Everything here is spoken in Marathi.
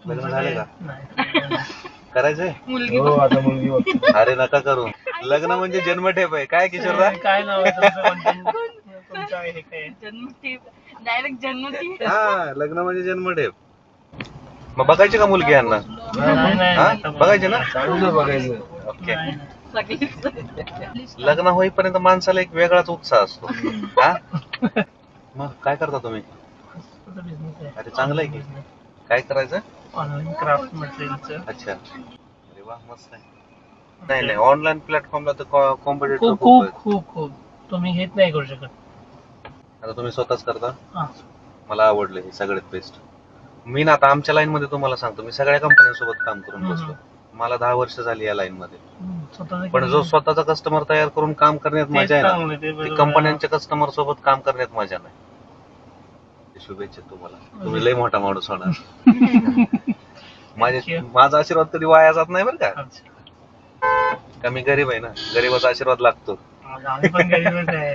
लग्न झालं का? नाही. करायचंय? मुलगी हो आता मुलगी बघतो. अरे नका करू. लग्न म्हणजे जन्मठेप आहे काय किशोरदा? काय नाव आहे तुमचं content? तुमचं आहे हे काय? जन्मठेप डायरेक्ट जन्मठेप. हा लग्न म्हणजे जन्मठेप. मग बघायची का मुलगी यांना? नाही, नाही, हा? आता बघायची ना? चांगलं बघायचं. ओके. नाही, नाही. सगळीच लग्न होईपर्यंत माणसाला एक वेगळाच उत्साह असतो. हा? मग काय करता तुम्ही? स्वतःचा business आहे. अरे चांगलं आहे की. काय करायचं? ऑनलाईन क्राफ्ट मटेरियलचं अच्छा. अरे वा मस्त आहे. नाही नाही ऑनलाईन प्लॅटफॉर्मला तर कॉम्पिटिटर खूप खूप खूप आहेत. खूप खूप तुम्ही हेच नाही करू शकत. आता तुम्ही स्वतःच करता? हा. मला आवडलं हे सगळ्यात बेस्ट. मी ना आता आमच्या लाईन मध्ये तुम्हाला सांगतो मी सगळ्या कंपन्यांसोबत काम करून बसलो. मला 10 वर्ष झाली या लाईन मध्ये. स्वतःचं पण जो स्वतःचा कस्टमर तयार करून काम करण्यात तेच मजा आहे ना चांगलं, ते ती बरोबर कंपन्यांच्या कस्टमर सोबत काम करण्यात मजा नाही. शुभेच्छा तुम्हाला. तुम्ही लय मोठा माणूस होणार. माझा आशीर्वाद कधी वाया जात नाही बरं का. अच्छा. का मी गरीब आहे ना गरीबाचा आशीर्वाद लागतो. आम्ही पण गरीबच आहे.